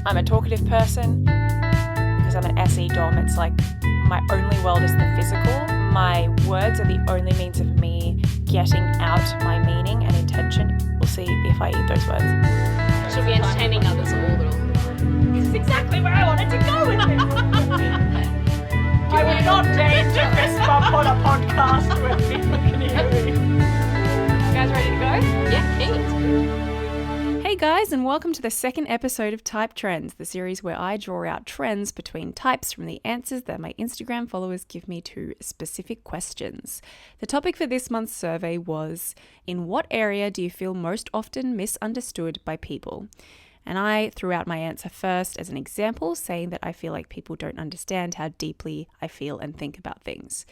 I'm a talkative person. Because I'm an SE dom, it's like my only world is the physical. My words are the only means of me getting out my meaning and intention. We'll see if I eat those words. Should be entertaining others all the time. This is exactly where I wanted to go with this. I would not dare to fist bump on a podcast where people can hear me. You guys ready to go? Yeah, keen. Hey guys, and welcome to the second episode of Type Trends, the series where I draw out trends between types from the answers that my Instagram followers give me to specific questions. The topic for this month's survey was, in what area do you feel most often misunderstood by people? And I threw out my answer first as an example, saying that I feel like people don't understand how deeply I feel and think about things.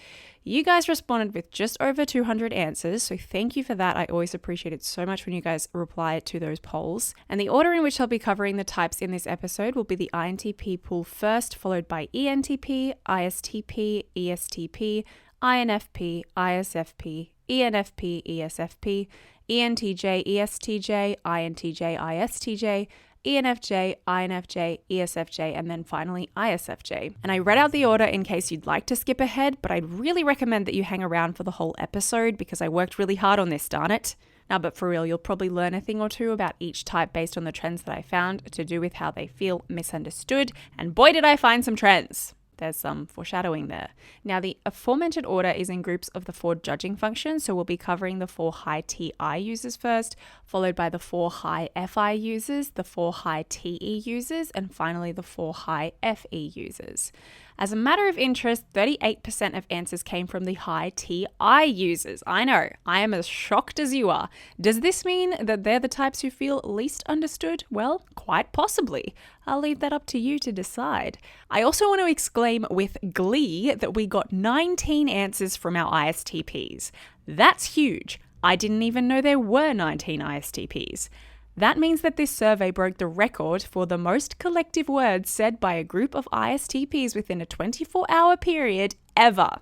You guys responded with just over 200 answers, so thank you for that. I always appreciate it so much when you guys reply to those polls. And the order in which I'll be covering the types in this episode will be the INTP pool first, followed by ENTP, ISTP, ESTP, INFP, ISFP, ENFP, ESFP, ENTJ, ESTJ, INTJ, ISTJ, ENFJ, INFJ, ESFJ, and then finally ISFJ. And I read out the order in case you'd like to skip ahead, but I'd really recommend that you hang around for the whole episode because I worked really hard on this, darn it. Now, but for real, you'll probably learn a thing or two about each type based on the trends that I found to do with how they feel misunderstood. And boy, did I find some trends. There's some foreshadowing there. Now, the aforementioned order is in groups of the 4 judging functions, so we'll be covering the 4 high TI users first, followed by the 4 high FI users, the 4 high TE users, and finally the 4 high FE users. As a matter of interest, 38% of answers came from the high TI users. I know, I am as shocked as you are. Does this mean that they're the types who feel least understood? Well, quite possibly. I'll leave that up to you to decide. I also want to exclaim with glee that we got 19 answers from our ISTPs. That's huge. I didn't even know there were 19 ISTPs. That means that this survey broke the record for the most collective words said by a group of ISTPs within a 24-hour period ever.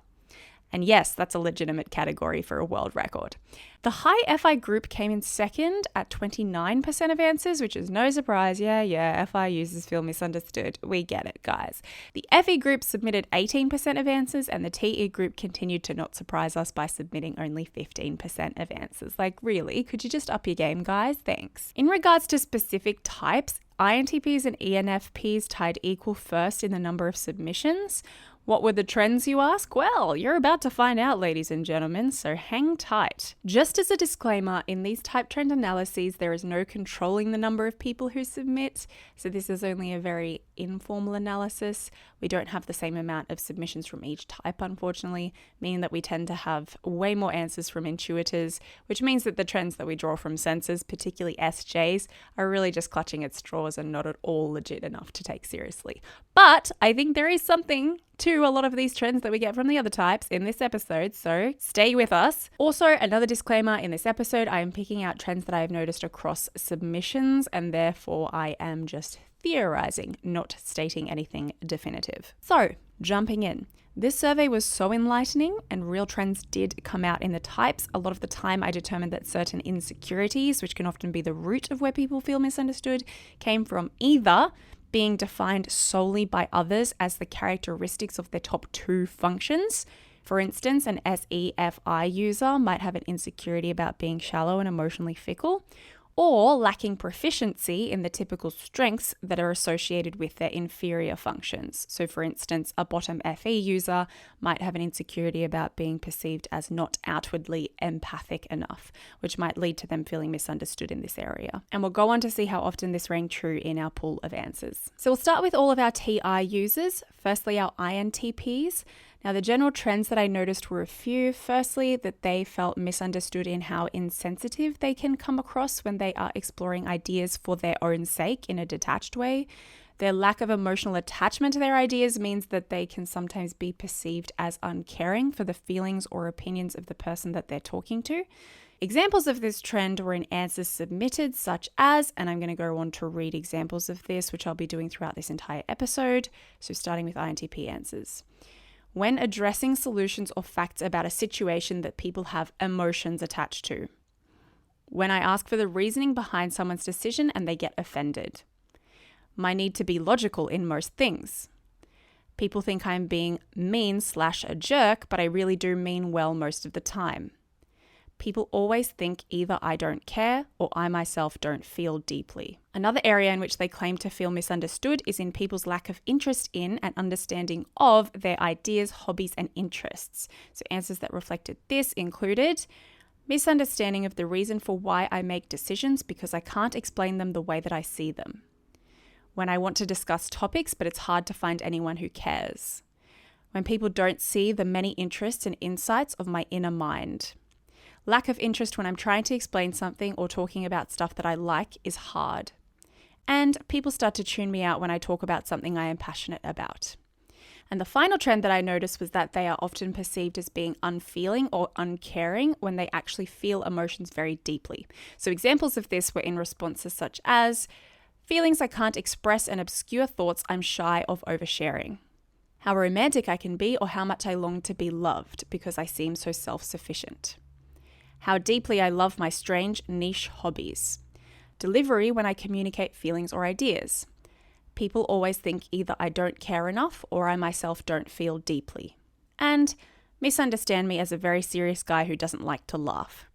And yes, that's a legitimate category for a world record. The high FI group came in second at 29% of answers, which is no surprise. Yeah, FI users feel misunderstood. We get it, guys. The FE group submitted 18% of answers, and the TE group continued to not surprise us by submitting only 15% of answers. Like, really? Could you just up your game, guys? Thanks. In regards to specific types, INTPs and ENFPs tied equal first in the number of submissions. What were the trends, you ask? Well, you're about to find out, ladies and gentlemen, so hang tight. Just as a disclaimer, in these type trend analyses, there is no controlling the number of people who submit, so this is only a very informal analysis. We don't have the same amount of submissions from each type, unfortunately, meaning that we tend to have way more answers from intuitors, which means that the trends that we draw from sensors, particularly SJs, are really just clutching at straws and not at all legit enough to take seriously. But I think there is something to a lot of these trends that we get from the other types in this episode, so stay with us. Also, another disclaimer, in this episode, I am picking out trends that I have noticed across submissions, and therefore I am just theorizing, not stating anything definitive. So, jumping in. This survey was so enlightening and real trends did come out in the types. A lot of the time I determined that certain insecurities, which can often be the root of where people feel misunderstood, came from either being defined solely by others as the characteristics of their top 2 functions. For instance, an SEFI user might have an insecurity about being shallow and emotionally fickle, or lacking proficiency in the typical strengths that are associated with their inferior functions. So for instance, a bottom FE user might have an insecurity about being perceived as not outwardly empathic enough, which might lead to them feeling misunderstood in this area. And we'll go on to see how often this rang true in our pool of answers. So we'll start with all of our TI users. Firstly, our INTPs. Now, the general trends that I noticed were a few. Firstly, that they felt misunderstood in how insensitive they can come across when they are exploring ideas for their own sake in a detached way. Their lack of emotional attachment to their ideas means that they can sometimes be perceived as uncaring for the feelings or opinions of the person that they're talking to. Examples of this trend were in answers submitted, such as, and I'm going to go on to read examples of this, which I'll be doing throughout this entire episode. So starting with INTP answers. When addressing solutions or facts about a situation that people have emotions attached to. When I ask for the reasoning behind someone's decision and they get offended. my need to be logical in most things. People think I'm being mean/a jerk, but I really do mean well most of the time. People always think either I don't care or I myself don't feel deeply. Another area in which they claim to feel misunderstood is in people's lack of interest in and understanding of their ideas, hobbies, and interests. So answers that reflected this included misunderstanding of the reason for why I make decisions because I can't explain them the way that I see them. When I want to discuss topics, but it's hard to find anyone who cares. When people don't see the many interests and insights of my inner mind. Lack of interest when I'm trying to explain something or talking about stuff that I like is hard. And people start to tune me out when I talk about something I am passionate about. And the final trend that I noticed was that they are often perceived as being unfeeling or uncaring when they actually feel emotions very deeply. So examples of this were in responses such as feelings I can't express and obscure thoughts I'm shy of oversharing. How romantic I can be or how much I long to be loved because I seem so self-sufficient. How deeply I love my strange niche hobbies. Delivery when I communicate feelings or ideas. People always think either I don't care enough or I myself don't feel deeply. And misunderstand me as a very serious guy who doesn't like to laugh.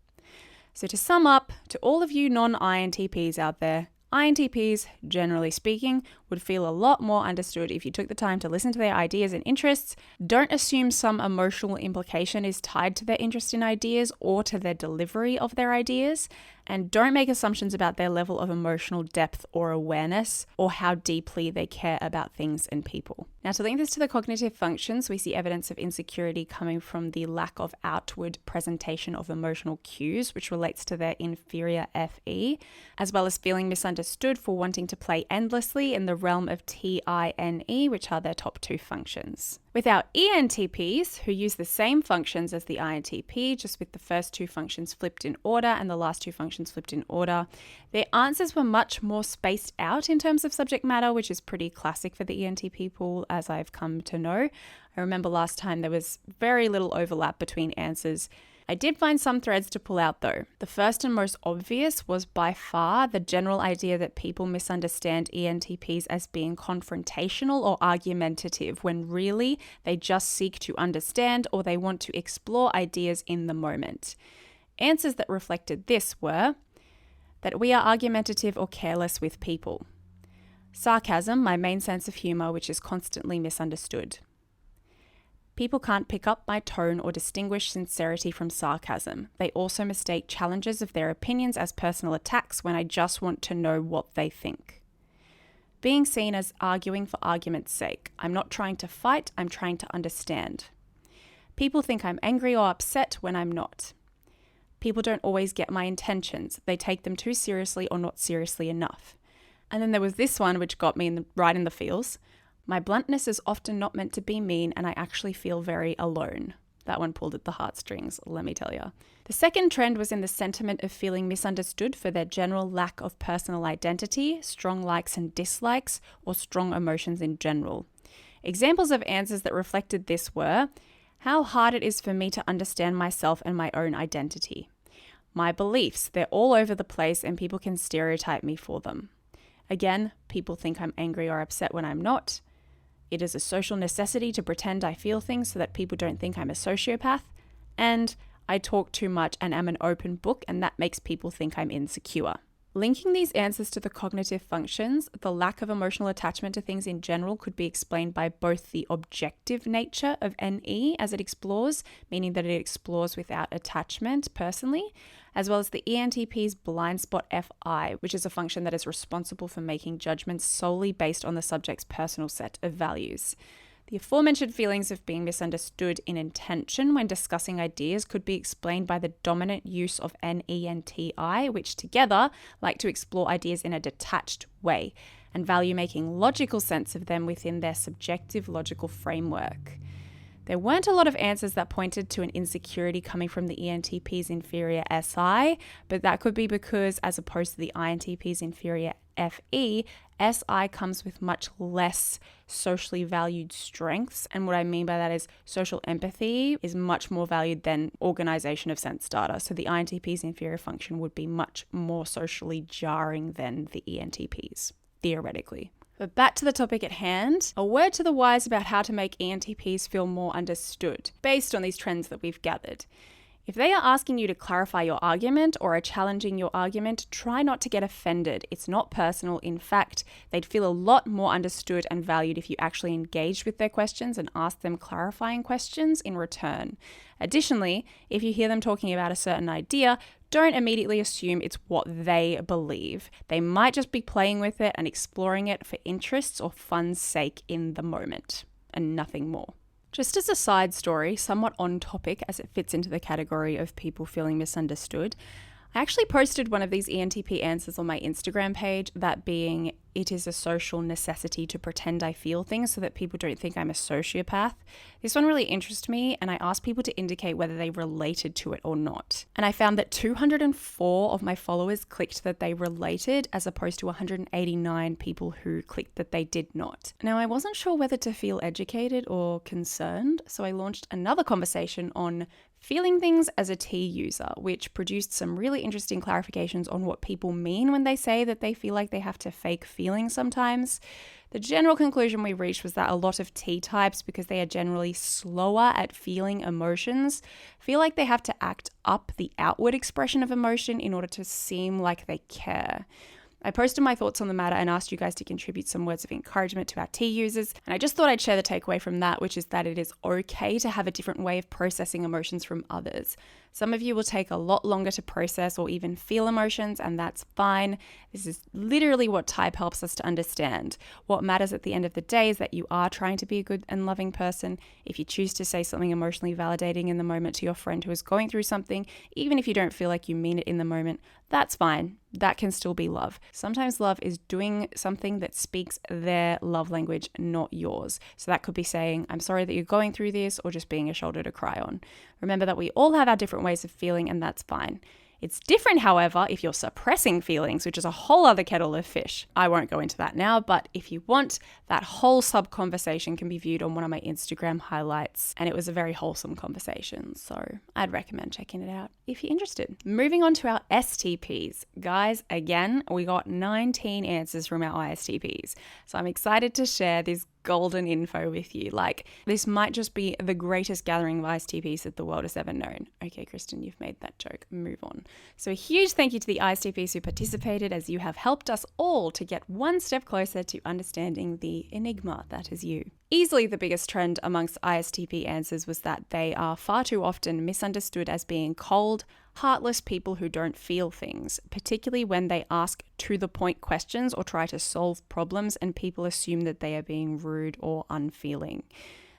So to sum up, to all of you non-INTPs out there, INTPs, generally speaking, would feel a lot more understood if you took the time to listen to their ideas and interests. Don't assume some emotional implication is tied to their interest in ideas or to their delivery of their ideas. And don't make assumptions about their level of emotional depth or awareness or how deeply they care about things and people. Now, to link this to the cognitive functions, we see evidence of insecurity coming from the lack of outward presentation of emotional cues, which relates to their inferior FE, as well as feeling misunderstood for wanting to play endlessly in the realm of TINE, which are their top two functions. With our ENTPs, who use the same functions as the INTP, just with the first two functions flipped in order and the last two functions flipped in order, their answers were much more spaced out in terms of subject matter, which is pretty classic for the ENTP pool, as I've come to know. I remember last time there was very little overlap between answers. I did find some threads to pull out though. The first and most obvious was by far the general idea that people misunderstand ENTPs as being confrontational or argumentative when really they just seek to understand or they want to explore ideas in the moment. Answers that reflected this were that we are argumentative or careless with people. Sarcasm, my main sense of humor, which is constantly misunderstood. People can't pick up my tone or distinguish sincerity from sarcasm. They also mistake challenges of their opinions as personal attacks when I just want to know what they think. Being seen as arguing for argument's sake. I'm not trying to fight, I'm trying to understand. People think I'm angry or upset when I'm not. People don't always get my intentions. They take them too seriously or not seriously enough. And then there was this one which got me right in the feels. My bluntness is often not meant to be mean and I actually feel very alone. That one pulled at the heartstrings, let me tell you. The second trend was in the sentiment of feeling misunderstood for their general lack of personal identity, strong likes and dislikes, or strong emotions in general. Examples of answers that reflected this were how hard it is for me to understand myself and my own identity. My beliefs, they're all over the place and people can stereotype me for them. Again, people think I'm angry or upset when I'm not. It is a social necessity to pretend I feel things so that people don't think I'm a sociopath. And I talk too much and am an open book, and that makes people think I'm insecure. Linking these answers to the cognitive functions, the lack of emotional attachment to things in general could be explained by both the objective nature of NE as it explores, meaning that it explores without attachment personally, as well as the ENTP's blind spot FI, which is a function that is responsible for making judgments solely based on the subject's personal set of values. The aforementioned feelings of being misunderstood in intention when discussing ideas could be explained by the dominant use of NE and TI, which together like to explore ideas in a detached way and value making logical sense of them within their subjective logical framework. There weren't a lot of answers that pointed to an insecurity coming from the ENTP's inferior SI, but that could be because, as opposed to the INTP's inferior FE, SI comes with much less socially valued strengths. And what I mean by that is social empathy is much more valued than organization of sense data. So the INTP's inferior function would be much more socially jarring than the ENTP's, theoretically. But back to the topic at hand, a word to the wise about how to make ENTPs feel more understood, based on these trends that we've gathered. If they are asking you to clarify your argument or are challenging your argument, try not to get offended. It's not personal. In fact, they'd feel a lot more understood and valued if you actually engaged with their questions and asked them clarifying questions in return. Additionally, if you hear them talking about a certain idea, don't immediately assume it's what they believe. They might just be playing with it and exploring it for interests or fun's sake in the moment, and nothing more. Just as a side story, somewhat on topic as it fits into the category of people feeling misunderstood, I actually posted one of these ENTP answers on my Instagram page, that being, it is a social necessity to pretend I feel things so that people don't think I'm a sociopath. This one really interested me, and I asked people to indicate whether they related to it or not. And I found that 204 of my followers clicked that they related, as opposed to 189 people who clicked that they did not. Now, I wasn't sure whether to feel educated or concerned, so I launched another conversation on feeling things as a T user, which produced some really interesting clarifications on what people mean when they say that they feel like they have to fake feelings sometimes. The general conclusion we reached was that a lot of T types, because they are generally slower at feeling emotions, feel like they have to act up the outward expression of emotion in order to seem like they care. I posted my thoughts on the matter and asked you guys to contribute some words of encouragement to our T users, and I just thought I'd share the takeaway from that, which is that it is okay to have a different way of processing emotions from others. Some of you will take a lot longer to process or even feel emotions, and that's fine. This is literally what type helps us to understand. What matters at the end of the day is that you are trying to be a good and loving person. If you choose to say something emotionally validating in the moment to your friend who is going through something, even if you don't feel like you mean it in the moment, that's fine. That can still be love. Sometimes love is doing something that speaks their love language, not yours. So that could be saying, I'm sorry that you're going through this, or just being a shoulder to cry on. Remember that we all have our different ways of feeling, and that's fine. It's different, however, if you're suppressing feelings, which is a whole other kettle of fish. I won't go into that now, but if you want, that whole sub-conversation can be viewed on one of my Instagram highlights, and it was a very wholesome conversation, so I'd recommend checking it out if you're interested. Moving on to our STPs. Guys, again, we got 19 answers from our ISTPs, so I'm excited to share this golden info with you. Like, this might just be the greatest gathering of ISTPs that the world has ever known. Okay, Kristen, you've made that joke. Move on. So a huge thank you to the ISTPs who participated, as you have helped us all to get one step closer to understanding the enigma that is you. Easily the biggest trend amongst ISTP answers was that they are far too often misunderstood as being cold, heartless people who don't feel things, particularly when they ask to-the-point questions or try to solve problems and people assume that they are being rude or unfeeling.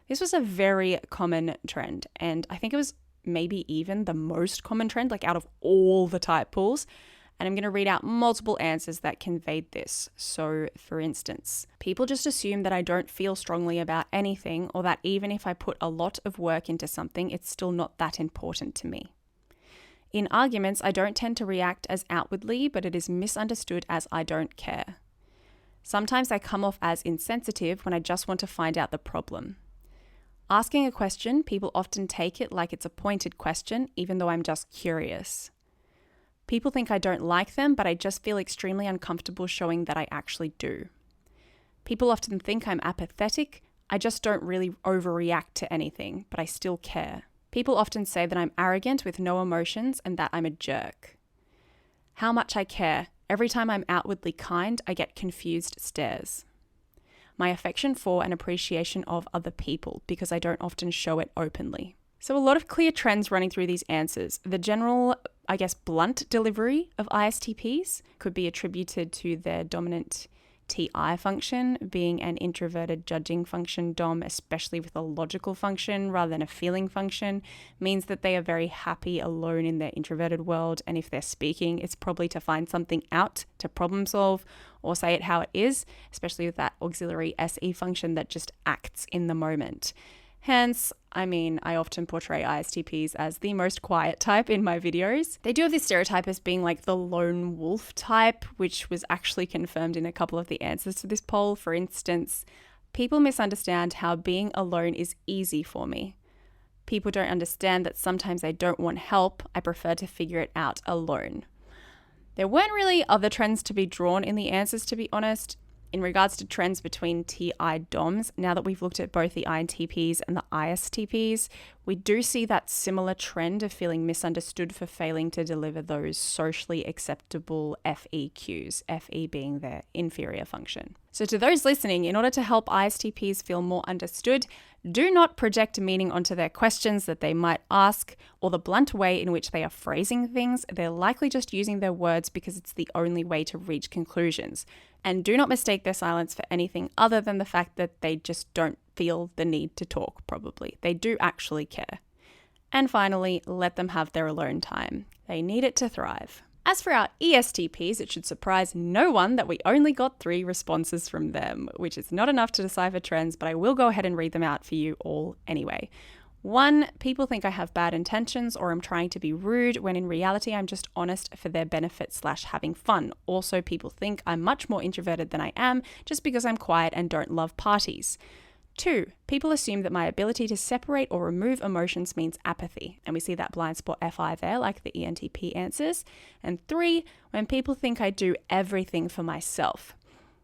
This was a very common trend, and I think it was maybe even the most common trend, like out of all the type pools. And I'm going to read out multiple answers that conveyed this. So, for instance, people just assume that I don't feel strongly about anything, or that even if I put a lot of work into something, it's still not that important to me. In arguments, I don't tend to react as outwardly, but it is misunderstood as I don't care. Sometimes I come off as insensitive when I just want to find out the problem. Asking a question, people often take it like it's a pointed question, even though I'm just curious. People think I don't like them, but I just feel extremely uncomfortable showing that I actually do. People often think I'm apathetic. I just don't really overreact to anything, but I still care. People often say that I'm arrogant with no emotions and that I'm a jerk. How much I care. Every time I'm outwardly kind, I get confused stares. My affection for and appreciation of other people, because I don't often show it openly. So a lot of clear trends running through these answers. The general, blunt delivery of ISTPs could be attributed to their dominant TI function, being an introverted judging function. Dom, especially with a logical function rather than a feeling function, means that they are very happy alone in their introverted world, and if they're speaking, it's probably to find something out, to problem solve, or say it how it is, especially with that auxiliary SE function that just acts in the moment. Hence, I often portray ISTPs as the most quiet type in my videos. They do have this stereotype as being like the lone wolf type, which was actually confirmed in a couple of the answers to this poll. For instance, people misunderstand how being alone is easy for me. People don't understand that sometimes I don't want help. I prefer to figure it out alone. There weren't really other trends to be drawn in the answers, to be honest. In regards to trends between TI DOMs, now that we've looked at both the INTPs and the ISTPs, we do see that similar trend of feeling misunderstood for failing to deliver those socially acceptable FEQs, FE being their inferior function. So to those listening, in order to help ISTPs feel more understood, do not project meaning onto their questions that they might ask or the blunt way in which they are phrasing things. They're likely just using their words because it's the only way to reach conclusions. And do not mistake their silence for anything other than the fact that they just don't feel the need to talk, probably. They do actually care. And finally, let them have their alone time. They need it to thrive. As for our ESTPs, it should surprise no one that we only got 3 responses from them, which is not enough to decipher trends, but I will go ahead and read them out for you all anyway. 1, people think I have bad intentions or I'm trying to be rude, when in reality I'm just honest for their benefit / having fun. Also, people think I'm much more introverted than I am just because I'm quiet and don't love parties. 2, people assume that my ability to separate or remove emotions means apathy, and we see that blind spot FI there, like the ENTP answers. And 3, when people think I do everything for myself.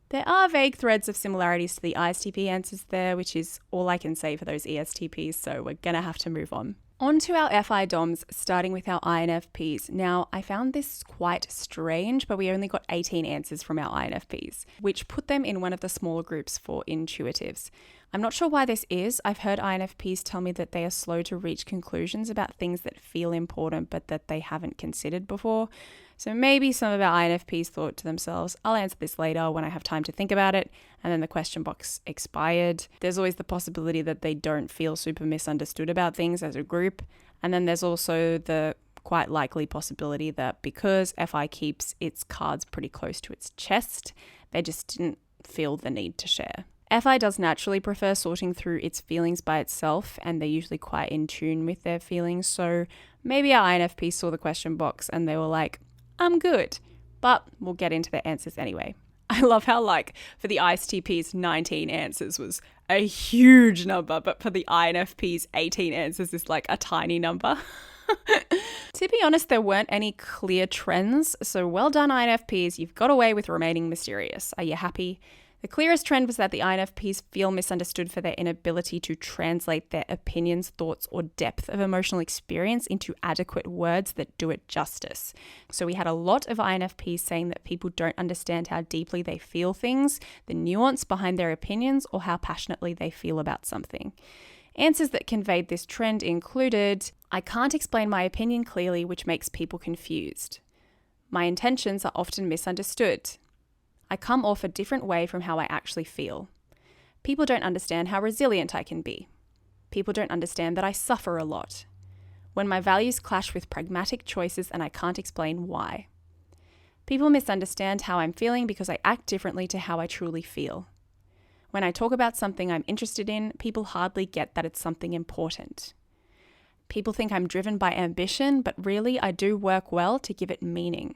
There are vague threads of similarities to the ISTP answers there, which is all I can say for those ESTPs, so we're gonna have to move on. On to our FI DOMs, starting with our INFPs. Now, I found this quite strange, but we only got 18 answers from our INFPs, which put them in one of the smaller groups for intuitives. I'm not sure why this is. I've heard INFPs tell me that they are slow to reach conclusions about things that feel important but that they haven't considered before. So maybe some of our INFPs thought to themselves, I'll answer this later when I have time to think about it, and then the question box expired. There's always the possibility that they don't feel super misunderstood about things as a group. And then there's also the quite likely possibility that because FI keeps its cards pretty close to its chest, they just didn't feel the need to share. FI does naturally prefer sorting through its feelings by itself, and they're usually quite in tune with their feelings. So maybe our INFP saw the question box and they were like, I'm good, but we'll get into their answers anyway. I love how, for the ISTPs, 19 answers was a huge number, but for the INFPs, 18 answers is a tiny number. To be honest, there weren't any clear trends, so well done INFPs, you've got away with remaining mysterious. Are you happy? The clearest trend was that the INFPs feel misunderstood for their inability to translate their opinions, thoughts, or depth of emotional experience into adequate words that do it justice. So we had a lot of INFPs saying that people don't understand how deeply they feel things, the nuance behind their opinions, or how passionately they feel about something. Answers that conveyed this trend included, I can't explain my opinion clearly, which makes people confused. My intentions are often misunderstood. I come off a different way from how I actually feel. People don't understand how resilient I can be. People don't understand that I suffer a lot. When my values clash with pragmatic choices and I can't explain why. People misunderstand how I'm feeling because I act differently to how I truly feel. When I talk about something I'm interested in, people hardly get that it's something important. People think I'm driven by ambition, but really I do work well to give it meaning.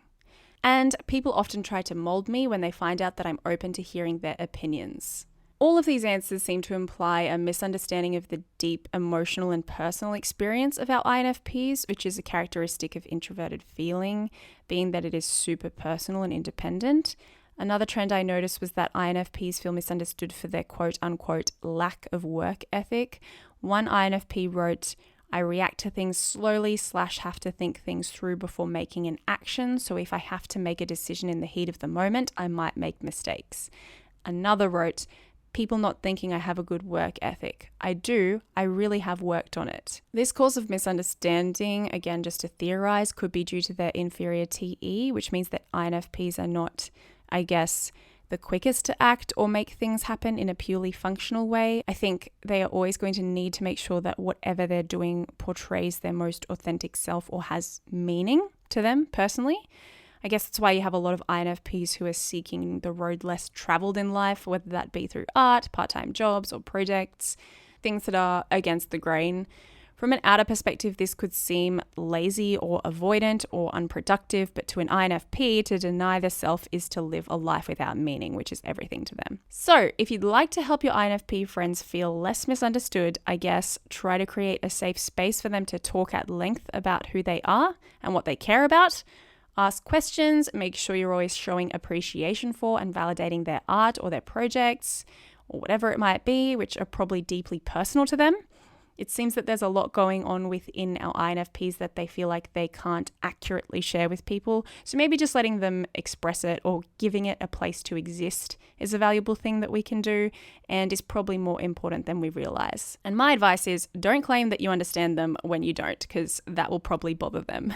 And people often try to mold me when they find out that I'm open to hearing their opinions. All of these answers seem to imply a misunderstanding of the deep emotional and personal experience of our INFPs, which is a characteristic of introverted feeling, being that it is super personal and independent. Another trend I noticed was that INFPs feel misunderstood for their quote-unquote lack of work ethic. One INFP wrote, I react to things slowly / have to think things through before making an action. So if I have to make a decision in the heat of the moment, I might make mistakes. Another wrote, people not thinking I have a good work ethic. I do. I really have worked on it. This cause of misunderstanding, again, just to theorize, could be due to their inferior TE, which means that INFPs are not, the quickest to act or make things happen in a purely functional way. I think they are always going to need to make sure that whatever they're doing portrays their most authentic self or has meaning to them personally. I guess that's why you have a lot of INFPs who are seeking the road less traveled in life, whether that be through art, part-time jobs, or projects, things that are against the grain. From an outer perspective, this could seem lazy or avoidant or unproductive, but to an INFP, to deny the self is to live a life without meaning, which is everything to them. So if you'd like to help your INFP friends feel less misunderstood, try to create a safe space for them to talk at length about who they are and what they care about. Ask questions, make sure you're always showing appreciation for and validating their art or their projects or whatever it might be, which are probably deeply personal to them. It seems that there's a lot going on within our INFPs that they feel like they can't accurately share with people. So maybe just letting them express it or giving it a place to exist is a valuable thing that we can do and is probably more important than we realize. And my advice is don't claim that you understand them when you don't, because that will probably bother them.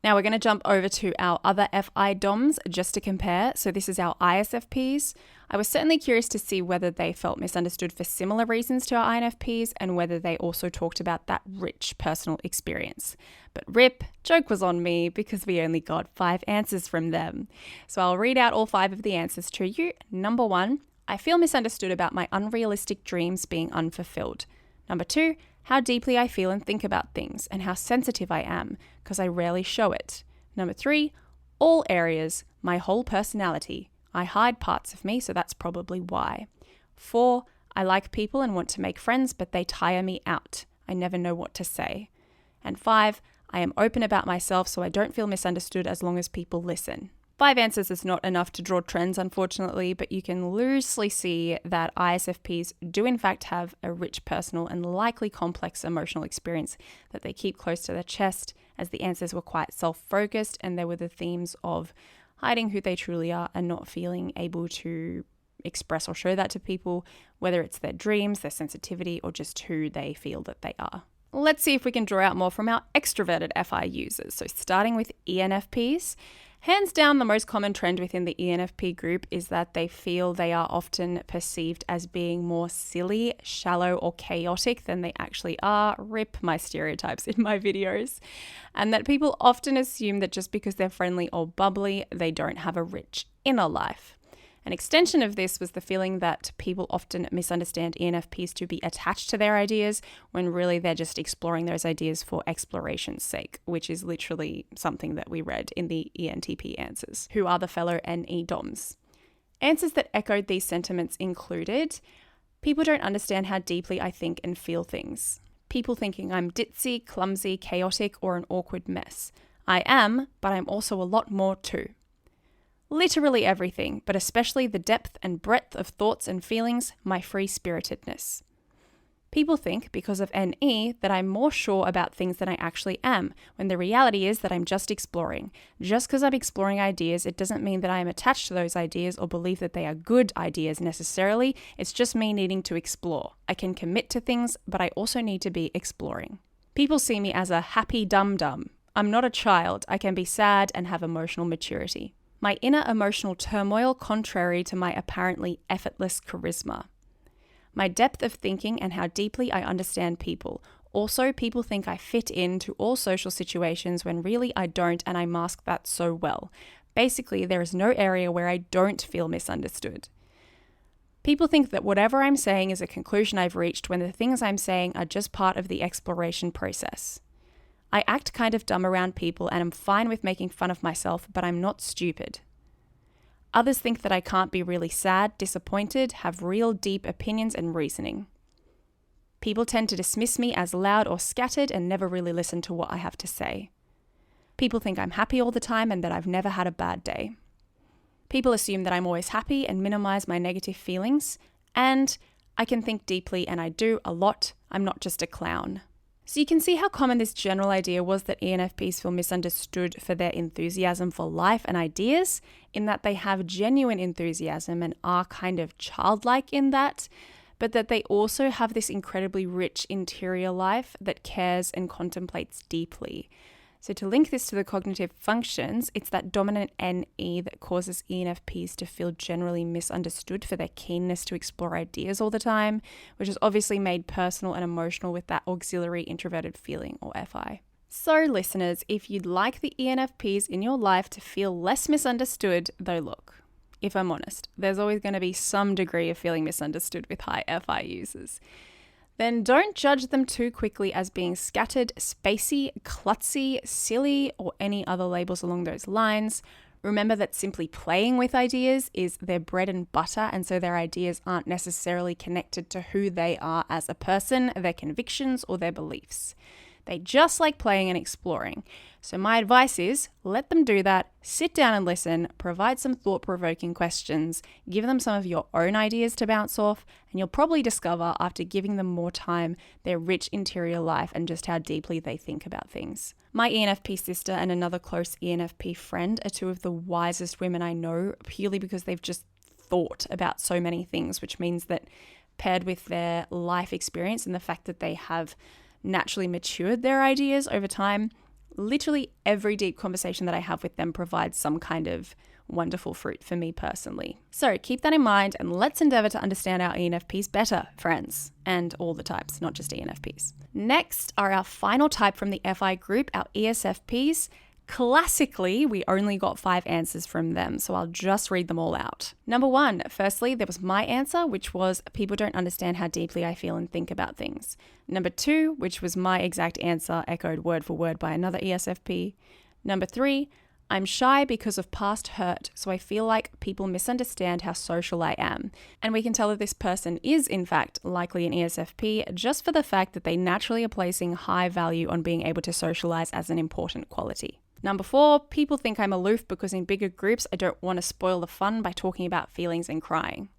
Now we're going to jump over to our other FI DOMs just to compare. So this is our ISFPs. I was certainly curious to see whether they felt misunderstood for similar reasons to our INFPs and whether they also talked about that rich personal experience. But rip, joke was on me because we only got 5 answers from them. So I'll read out all 5 of the answers to you. Number 1, I feel misunderstood about my unrealistic dreams being unfulfilled. Number 2, how deeply I feel and think about things and how sensitive I am because I rarely show it. Number 3, all areas, my whole personality. I hide parts of me, so that's probably why. 4, I like people and want to make friends, but they tire me out. I never know what to say. And 5, I am open about myself, so I don't feel misunderstood as long as people listen. 5 answers is not enough to draw trends, unfortunately, but you can loosely see that ISFPs do in fact have a rich personal and likely complex emotional experience that they keep close to their chest, as the answers were quite self-focused and there were the themes of hiding who they truly are and not feeling able to express or show that to people, whether it's their dreams, their sensitivity, or just who they feel that they are. Let's see if we can draw out more from our extroverted FI users. So starting with ENFPs, hands down the most common trend within the ENFP group is that they feel they are often perceived as being more silly, shallow, or chaotic than they actually are. Rip my stereotypes in my videos. And that people often assume that just because they're friendly or bubbly, they don't have a rich inner life. An extension of this was the feeling that people often misunderstand ENFPs to be attached to their ideas when really they're just exploring those ideas for exploration's sake, which is literally something that we read in the ENTP answers, who are the fellow NE DOMs. Answers that echoed these sentiments included, people don't understand how deeply I think and feel things. People thinking I'm ditzy, clumsy, chaotic, or an awkward mess. I am, but I'm also a lot more too. Literally everything, but especially the depth and breadth of thoughts and feelings, my free-spiritedness. People think, because of NE, that I'm more sure about things than I actually am, when the reality is that I'm just exploring. Just because I'm exploring ideas, it doesn't mean that I am attached to those ideas or believe that they are good ideas necessarily. It's just me needing to explore. I can commit to things, but I also need to be exploring. People see me as a happy dum-dum. I'm not a child. I can be sad and have emotional maturity. My inner emotional turmoil contrary to my apparently effortless charisma. My depth of thinking and how deeply I understand people. Also, people think I fit into all social situations when really I don't, and I mask that so well. Basically, there is no area where I don't feel misunderstood. People think that whatever I'm saying is a conclusion I've reached when the things I'm saying are just part of the exploration process. I act kind of dumb around people and am fine with making fun of myself, but I'm not stupid. Others think that I can't be really sad, disappointed, have real deep opinions and reasoning. People tend to dismiss me as loud or scattered and never really listen to what I have to say. People think I'm happy all the time and that I've never had a bad day. People assume that I'm always happy and minimize my negative feelings. And I can think deeply, and I do a lot. I'm not just a clown. So you can see how common this general idea was that ENFPs feel misunderstood for their enthusiasm for life and ideas, in that they have genuine enthusiasm and are kind of childlike in that, but that they also have this incredibly rich interior life that cares and contemplates deeply. So to link this to the cognitive functions, it's that dominant NE that causes ENFPs to feel generally misunderstood for their keenness to explore ideas all the time, which is obviously made personal and emotional with that auxiliary introverted feeling, or FI. So listeners, if you'd like the ENFPs in your life to feel less misunderstood, though look, if I'm honest, there's always going to be some degree of feeling misunderstood with high FI users. Then don't judge them too quickly as being scattered, spacey, klutzy, silly, or any other labels along those lines. Remember that simply playing with ideas is their bread and butter, and so their ideas aren't necessarily connected to who they are as a person, their convictions, or their beliefs. They just like playing and exploring. So my advice is let them do that, sit down and listen, provide some thought-provoking questions, give them some of your own ideas to bounce off, and you'll probably discover after giving them more time their rich interior life and just how deeply they think about things. My ENFP sister and another close ENFP friend are two of the wisest women I know, purely because they've just thought about so many things, which means that paired with their life experience and the fact that they have naturally matured their ideas over time, literally every deep conversation that I have with them provides some kind of wonderful fruit for me personally. So keep that in mind and let's endeavor to understand our ENFPs better, friends, and all the types, not just ENFPs. Next are our final type from the FI group, our ESFPs. Classically, we only got 5 answers from them, so I'll just read them all out. Number 1, firstly, there was my answer, which was people don't understand how deeply I feel and think about things. Number 2, which was my exact answer, echoed word for word by another ESFP. Number 3, I'm shy because of past hurt, so I feel like people misunderstand how social I am. And we can tell that this person is, in fact, likely an ESFP just for the fact that they naturally are placing high value on being able to socialize as an important quality. Number 4, people think I'm aloof because in bigger groups I don't want to spoil the fun by talking about feelings and crying.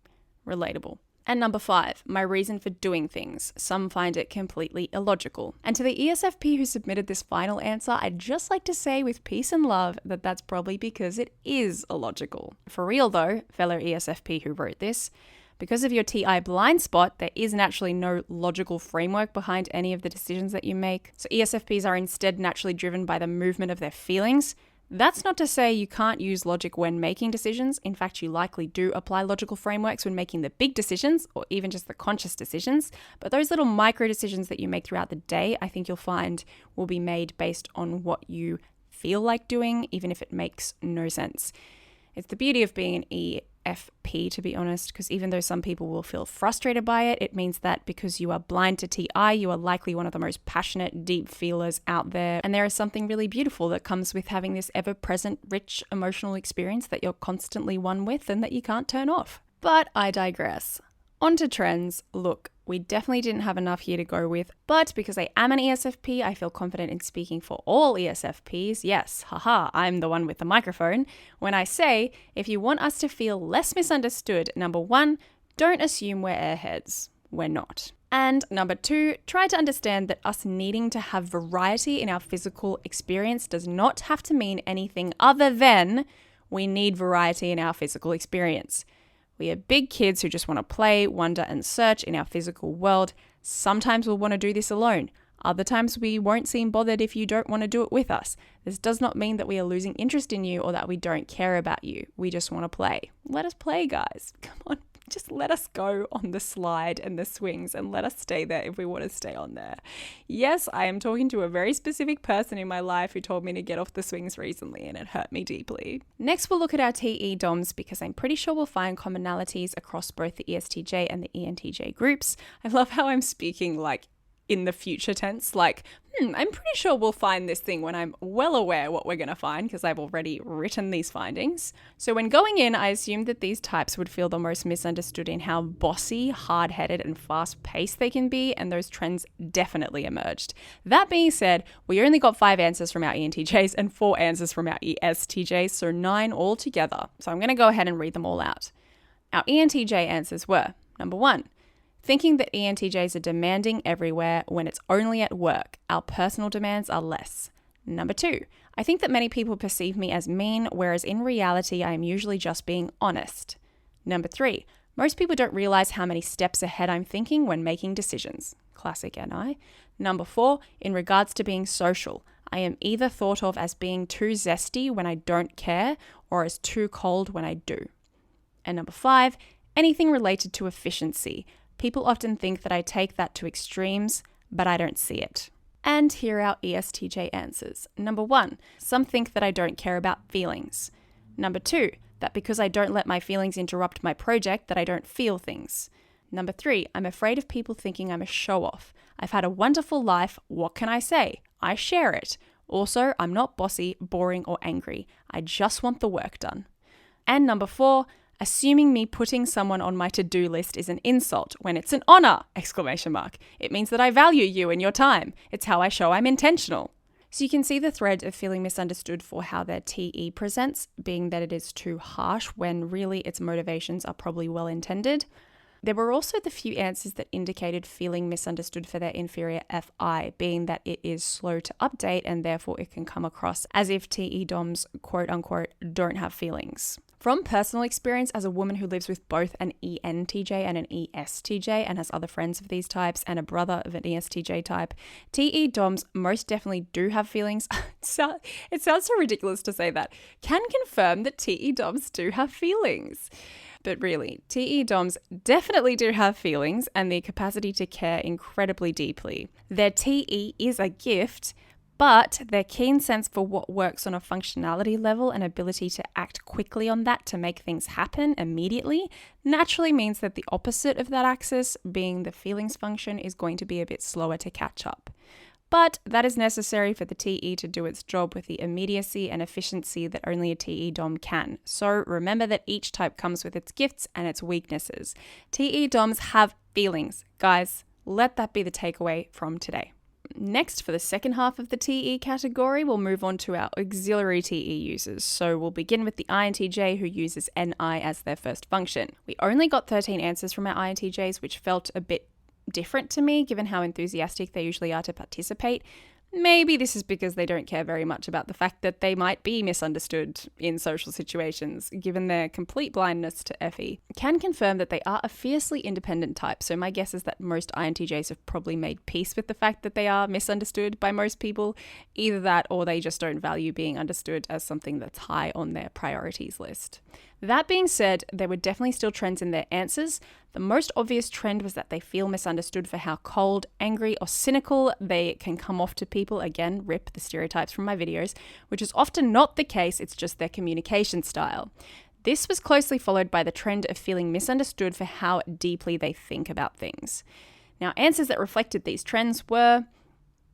Relatable. And number 5, my reason for doing things. Some find it completely illogical. And to the ESFP who submitted this final answer, I'd just like to say with peace and love that that's probably because it is illogical. For real though, fellow ESFP who wrote this, because of your TI blind spot, there is naturally no logical framework behind any of the decisions that you make. So ESFPs are instead naturally driven by the movement of their feelings. That's not to say you can't use logic when making decisions. In fact, you likely do apply logical frameworks when making the big decisions or even just the conscious decisions. But those little micro decisions that you make throughout the day, I think you'll find will be made based on what you feel like doing, even if it makes no sense. It's the beauty of being an ESFP, to be honest, because even though some people will feel frustrated by it, it means that because you are blind to TI, you are likely one of the most passionate, deep feelers out there. And there is something really beautiful that comes with having this ever-present, rich emotional experience that you're constantly one with and that you can't turn off. But I digress. On to trends. Look, we definitely didn't have enough here to go with, but because I am an ESFP, I feel confident in speaking for all ESFPs. Yes, haha, I'm the one with the microphone. When I say, if you want us to feel less misunderstood, number 1, don't assume we're airheads. We're not. And number 2, try to understand that us needing to have variety in our physical experience does not have to mean anything other than we need variety in our physical experience. We are big kids who just want to play, wonder, and search in our physical world. Sometimes we'll want to do this alone. Other times we won't seem bothered if you don't want to do it with us. This does not mean that we are losing interest in you or that we don't care about you. We just want to play. Let us play, guys. Come on. Just let us go on the slide and the swings and let us stay there if we want to stay on there. Yes, I am talking to a very specific person in my life who told me to get off the swings recently and it hurt me deeply. Next, we'll look at our TE DOMs because I'm pretty sure we'll find commonalities across both the ESTJ and the ENTJ groups. I love how I'm speaking like in the future tense, like, I'm pretty sure we'll find this thing when I'm well aware what we're going to find because I've already written these findings. So when going in, I assumed that these types would feel the most misunderstood in how bossy, hard-headed, and fast-paced they can be, and those trends definitely emerged. That being said, we only got 5 answers from our ENTJs and 4 answers from our ESTJs, so 9 altogether. So I'm going to go ahead and read them all out. Our ENTJ answers were, number 1, thinking that ENTJs are demanding everywhere when it's only at work. Our personal demands are less. Number 2, I think that many people perceive me as mean, whereas in reality, I am usually just being honest. Number 3, most people don't realize how many steps ahead I'm thinking when making decisions. Classic NI. Number 4, in regards to being social, I am either thought of as being too zesty when I don't care or as too cold when I do. And number 5, anything related to efficiency. People often think that I take that to extremes, but I don't see it. And here are our ESTJ answers. Number 1, some think that I don't care about feelings. Number 2, that because I don't let my feelings interrupt my project, that I don't feel things. Number 3, I'm afraid of people thinking I'm a show-off. I've had a wonderful life. What can I say? I share it. Also, I'm not bossy, boring, or angry. I just want the work done. And number 4, Assuming me putting someone on my to-do list is an insult when it's an honor! ! It means that I value you and your time. It's how I show I'm intentional. So you can see the thread of feeling misunderstood for how their TE presents, being that it is too harsh when really its motivations are probably well-intended. There were also the few answers that indicated feeling misunderstood for their inferior FI, being that it is slow to update and therefore it can come across as if TE DOMs quote-unquote don't have feelings. From personal experience as a woman who lives with both an ENTJ and an ESTJ and has other friends of these types and a brother of an ESTJ type, TE DOMs most definitely do have feelings. It sounds so ridiculous to say that. Can confirm that TE DOMs do have feelings. But really, TE DOMs definitely do have feelings and the capacity to care incredibly deeply. Their TE is a gift, but their keen sense for what works on a functionality level and ability to act quickly on that to make things happen immediately naturally means that the opposite of that axis, being the feelings function, is going to be a bit slower to catch up. But that is necessary for the TE to do its job with the immediacy and efficiency that only a TE DOM can. So remember that each type comes with its gifts and its weaknesses. TE DOMs have feelings. Guys, let that be the takeaway from today. Next, for the second half of the TE category, we'll move on to our auxiliary TE users. So we'll begin with the INTJ, who uses NI as their first function. We only got 13 answers from our INTJs, which felt a bit different to me, given how enthusiastic they usually are to participate. Maybe this is because they don't care very much about the fact that they might be misunderstood in social situations, given their complete blindness to FE. Can confirm that they are a fiercely independent type, so my guess is that most INTJs have probably made peace with the fact that they are misunderstood by most people. Either that or they just don't value being understood as something that's high on their priorities list. That being said, there were definitely still trends in their answers. The most obvious trend was that they feel misunderstood for how cold, angry, or cynical they can come off to people. Again, rip the stereotypes from my videos, which is often not the case, it's just their communication style. This was closely followed by the trend of feeling misunderstood for how deeply they think about things. Now, answers that reflected these trends were: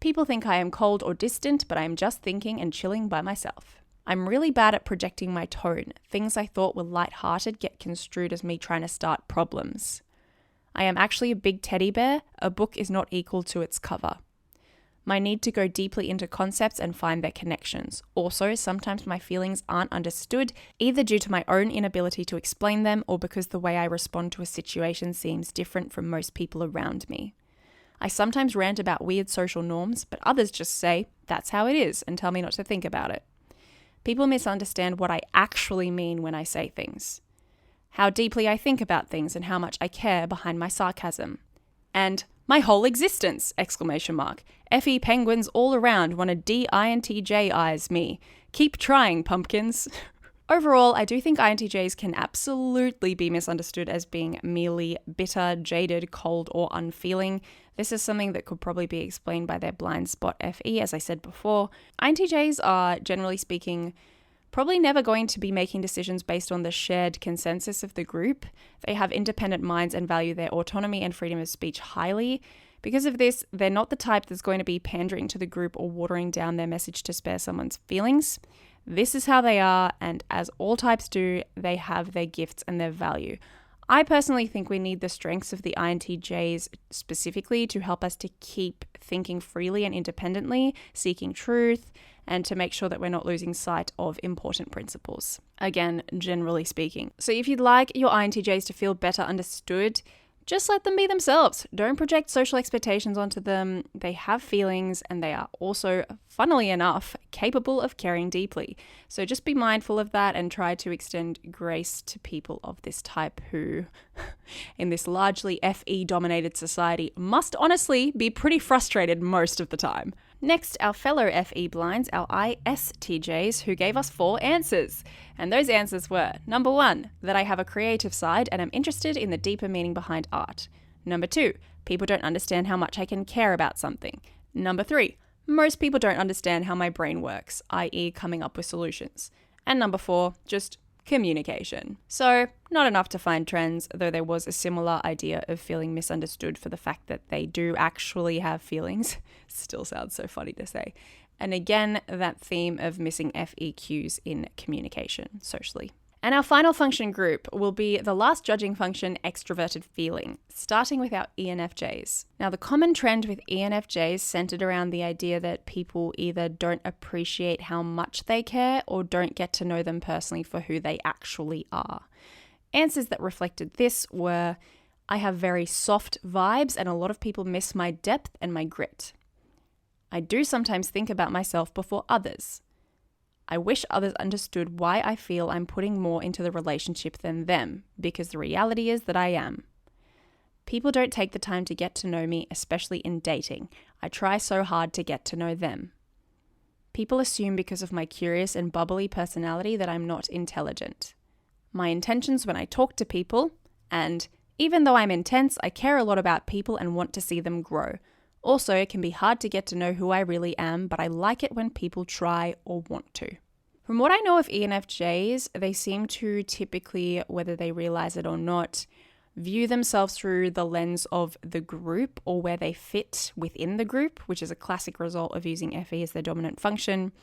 people think I am cold or distant, but I am just thinking and chilling by myself. I'm really bad at projecting my tone. Things I thought were lighthearted get construed as me trying to start problems. I am actually a big teddy bear. A book is not equal to its cover. My need to go deeply into concepts and find their connections. Also, sometimes my feelings aren't understood, either due to my own inability to explain them or because the way I respond to a situation seems different from most people around me. I sometimes rant about weird social norms, but others just say, that's how it is, and tell me not to think about it. People misunderstand what I actually mean when I say things. How deeply I think about things and how much I care behind my sarcasm. And my whole existence! FE penguins all around want to de-INTJ-ize me. Keep trying, pumpkins. Overall, I do think INTJs can absolutely be misunderstood as being merely bitter, jaded, cold, or unfeeling. This is something that could probably be explained by their blind spot FE, as I said before. INTJs are, generally speaking, probably never going to be making decisions based on the shared consensus of the group. They have independent minds and value their autonomy and freedom of speech highly. Because of this, they're not the type that's going to be pandering to the group or watering down their message to spare someone's feelings. This is how they are, and as all types do, they have their gifts and their value. I personally think we need the strengths of the INTJs specifically to help us to keep thinking freely and independently, seeking truth, and to make sure that we're not losing sight of important principles. Again, generally speaking. So if you'd like your INTJs to feel better understood, just let them be themselves. Don't project social expectations onto them. They have feelings and they are also, funnily enough, capable of caring deeply. So just be mindful of that and try to extend grace to people of this type who, in this largely FE-dominated society, must honestly be pretty frustrated most of the time. Next, our fellow FE blinds, our ISTJs, who gave us 4 answers. And those answers were: number 1, that I have a creative side and am interested in the deeper meaning behind art. Number 2, people don't understand how much I can care about something. Number 3, most people don't understand how my brain works, i.e. coming up with solutions. And number 4, just communication. So, not enough to find trends, though there was a similar idea of feeling misunderstood for the fact that they do actually have feelings. Still sounds so funny to say. And again, that theme of missing FE cues in communication socially. And our final function group will be the last judging function, extroverted feeling, starting with our ENFJs. Now, the common trend with ENFJs centered around the idea that people either don't appreciate how much they care or don't get to know them personally for who they actually are. Answers that reflected this were, I have very soft vibes and a lot of people miss my depth and my grit. I do sometimes think about myself before others. I wish others understood why I feel I'm putting more into the relationship than them, because the reality is that I am. People don't take the time to get to know me, especially in dating. I try so hard to get to know them. People assume because of my curious and bubbly personality that I'm not intelligent. My intentions when I talk to people, and even though I'm intense, I care a lot about people and want to see them grow. Also, it can be hard to get to know who I really am, but I like it when people try or want to. From what I know of ENFJs, they seem to typically, whether they realize it or not, view themselves through the lens of the group or where they fit within the group, which is a classic result of using FE as their dominant function.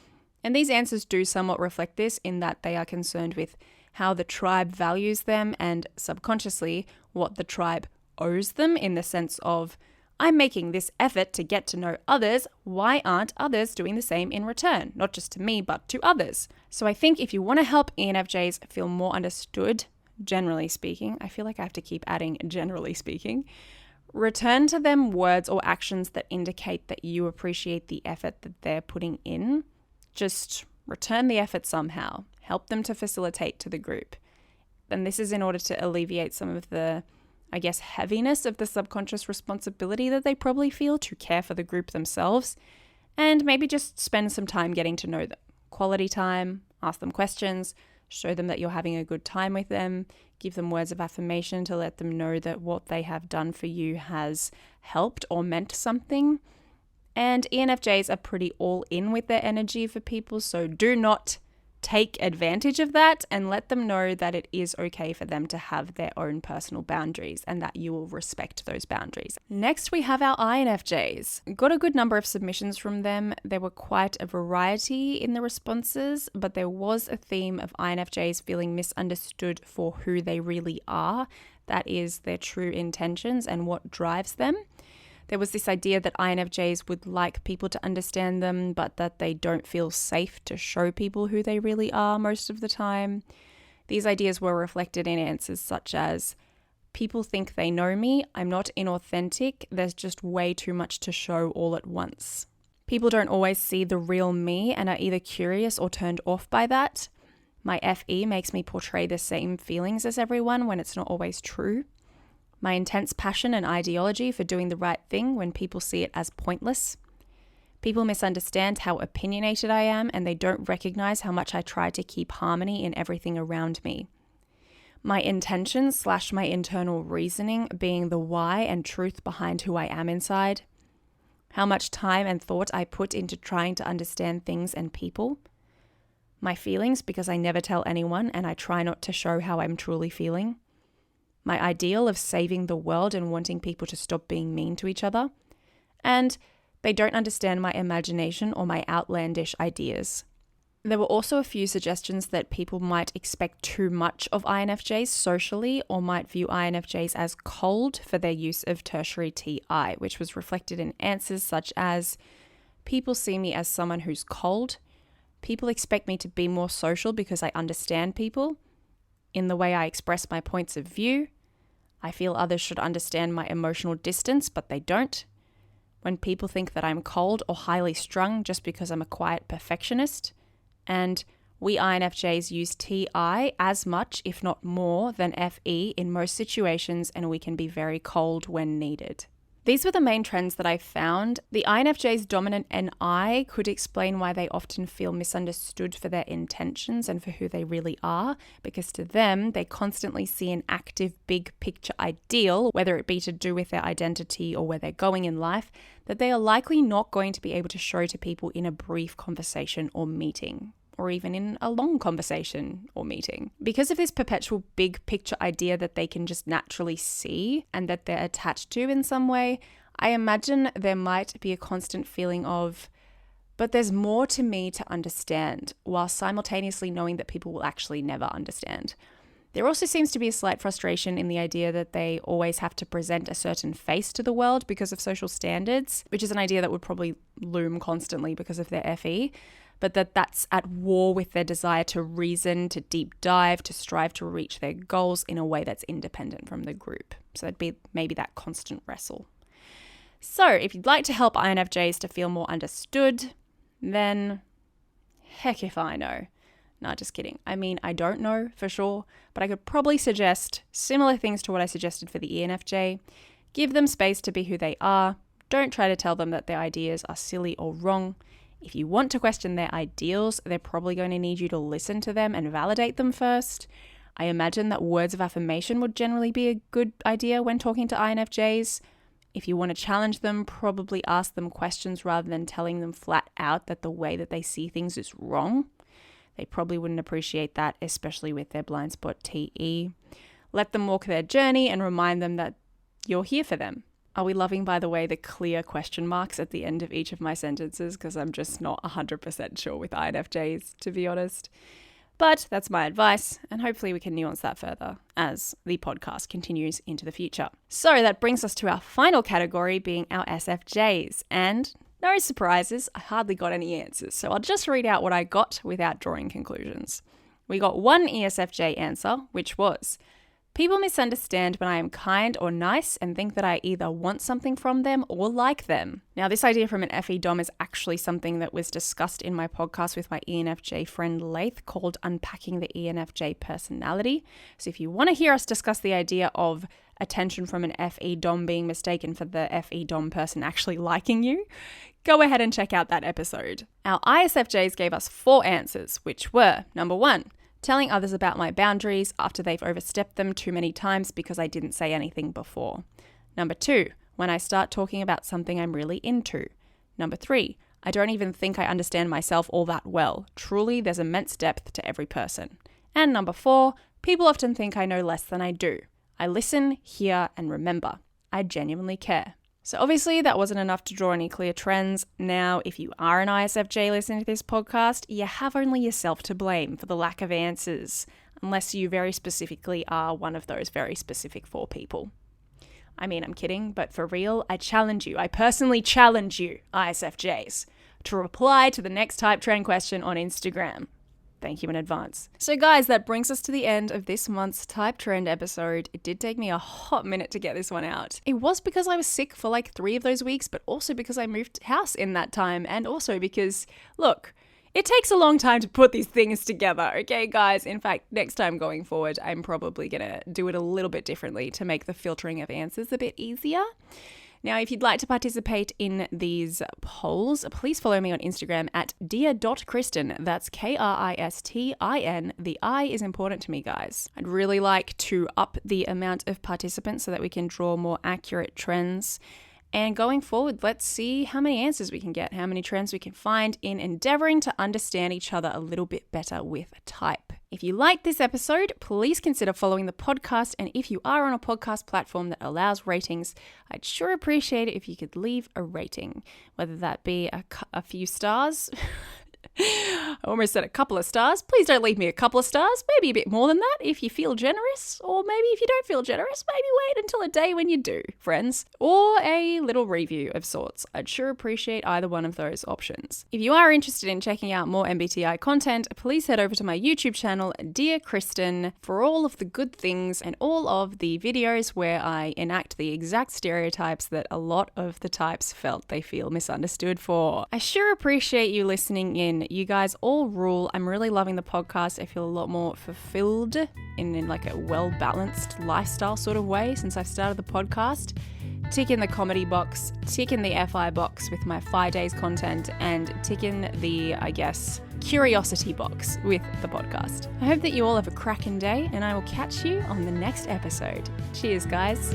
And these answers do somewhat reflect this in that they are concerned with how the tribe values them and subconsciously what the tribe owes them, in the sense of, I'm making this effort to get to know others. Why aren't others doing the same in return? Not just to me, but to others. So I think if you want to help ENFJs feel more understood, generally speaking, I feel like I have to keep adding generally speaking, return to them words or actions that indicate that you appreciate the effort that they're putting in. Just return the effort somehow. Help them to facilitate to the group. And this is in order to alleviate some of the heaviness of the subconscious responsibility that they probably feel to care for the group themselves, and maybe just spend some time getting to know them. Quality time, ask them questions, show them that you're having a good time with them, give them words of affirmation to let them know that what they have done for you has helped or meant something. And ENFJs are pretty all in with their energy for people, so do not take advantage of that, and let them know that it is okay for them to have their own personal boundaries and that you will respect those boundaries. Next, we have our INFJs. Got a good number of submissions from them. There were quite a variety in the responses, but there was a theme of INFJs feeling misunderstood for who they really are. That is their true intentions and what drives them. There was this idea that INFJs would like people to understand them, but that they don't feel safe to show people who they really are most of the time. These ideas were reflected in answers such as, people think they know me, I'm not inauthentic, there's just way too much to show all at once. People don't always see the real me and are either curious or turned off by that. My FE makes me portray the same feelings as everyone when it's not always true. My intense passion and ideology for doing the right thing when people see it as pointless. People misunderstand how opinionated I am, and they don't recognize how much I try to keep harmony in everything around me. My intentions / my internal reasoning being the why and truth behind who I am inside. How much time and thought I put into trying to understand things and people. My feelings, because I never tell anyone and I try not to show how I'm truly feeling. My ideal of saving the world and wanting people to stop being mean to each other. And they don't understand my imagination or my outlandish ideas. There were also a few suggestions that people might expect too much of INFJs socially, or might view INFJs as cold for their use of tertiary TI, which was reflected in answers such as, people see me as someone who's cold. People expect me to be more social because I understand people. In the way I express my points of view. I feel others should understand my emotional distance, but they don't. When people think that I'm cold or highly strung just because I'm a quiet perfectionist. And we INFJs use TI as much, if not more, than FE in most situations, and we can be very cold when needed. These were the main trends that I found. The INFJ's dominant NI could explain why they often feel misunderstood for their intentions and for who they really are, because to them, they constantly see an active big picture ideal, whether it be to do with their identity or where they're going in life, that they are likely not going to be able to show to people in a brief conversation or meeting, or even in a long conversation or meeting. Because of this perpetual big picture idea that they can just naturally see and that they're attached to in some way, I imagine there might be a constant feeling of but there's more to me to understand, while simultaneously knowing that people will actually never understand. There also seems to be a slight frustration in the idea that they always have to present a certain face to the world because of social standards, which is an idea that would probably loom constantly because of their FE, but that's at war with their desire to reason, to deep dive, to strive to reach their goals in a way that's independent from the group. So that'd be maybe that constant wrestle. So if you'd like to help INFJs to feel more understood, then heck if I know. No, just kidding. I mean, I don't know for sure, but I could probably suggest similar things to what I suggested for the ENFJ. Give them space to be who they are. Don't try to tell them that their ideas are silly or wrong. If you want to question their ideals, they're probably going to need you to listen to them and validate them first. I imagine that words of affirmation would generally be a good idea when talking to INFJs. If you want to challenge them, probably ask them questions rather than telling them flat out that the way that they see things is wrong. They probably wouldn't appreciate that, especially with their blind spot TE. Let them walk their journey and remind them that you're here for them. Are we loving, by the way, the clear question marks at the end of each of my sentences? Because I'm just not 100% sure with INFJs, to be honest. But that's my advice, and hopefully we can nuance that further as the podcast continues into the future. So that brings us to our final category, being our SFJs. And no surprises, I hardly got any answers, so I'll just read out what I got without drawing conclusions. We got one ESFJ answer, which was, people misunderstand when I am kind or nice and think that I either want something from them or like them. Now, this idea from an FE Dom is actually something that was discussed in my podcast with my ENFJ friend Laith called Unpacking the ENFJ Personality. So if you want to hear us discuss the idea of attention from an FE Dom being mistaken for the FE Dom person actually liking you, go ahead and check out that episode. Our ISFJs gave us 4 answers, which were, number 1, telling others about my boundaries after they've overstepped them too many times because I didn't say anything before. Number 2, when I start talking about something I'm really into. Number 3, I don't even think I understand myself all that well. Truly, there's immense depth to every person. And number 4, people often think I know less than I do. I listen, hear, and remember. I genuinely care. So obviously that wasn't enough to draw any clear trends. Now, if you are an ISFJ listening to this podcast, you have only yourself to blame for the lack of answers, unless you very specifically are one of those very specific 4 people. I mean, I'm kidding, but for real, I personally challenge you, ISFJs, to reply to the next type trend question on Instagram. Thank you in advance. So guys, that brings us to the end of this month's Type Trend episode. It did take me a hot minute to get this one out. It was because I was sick for like 3 of those weeks, but also because I moved house in that time, and also because, look, it takes a long time to put these things together, okay guys? In fact, next time going forward, I'm probably gonna do it a little bit differently to make the filtering of answers a bit easier. Now, if you'd like to participate in these polls, please follow me on Instagram at dear.kristin. That's Kristin. The I is important to me, guys. I'd really like to up the amount of participants so that we can draw more accurate trends. And going forward, let's see how many answers we can get, how many trends we can find in endeavoring to understand each other a little bit better with type. If you liked this episode, please consider following the podcast. And if you are on a podcast platform that allows ratings, I'd sure appreciate it if you could leave a rating, whether that be a few stars. I almost said a couple of stars. Please don't leave me a couple of stars. Maybe a bit more than that if you feel generous. Or maybe if you don't feel generous, maybe wait until a day when you do, friends. Or a little review of sorts. I'd sure appreciate either one of those options. If you are interested in checking out more MBTI content, please head over to my YouTube channel, Dear Kristin, for all of the good things and all of the videos where I enact the exact stereotypes that a lot of the types felt they feel misunderstood for. I sure appreciate you listening in. You guys all rule. I'm really loving the podcast. I feel a lot more fulfilled in like a well-balanced lifestyle sort of way since I've started the podcast. Tick in the comedy box, tick in the FI box with my 5 days content, and tick in the, I guess, curiosity box with the podcast. I hope that you all have a cracking day, and I will catch you on the next episode. Cheers, guys.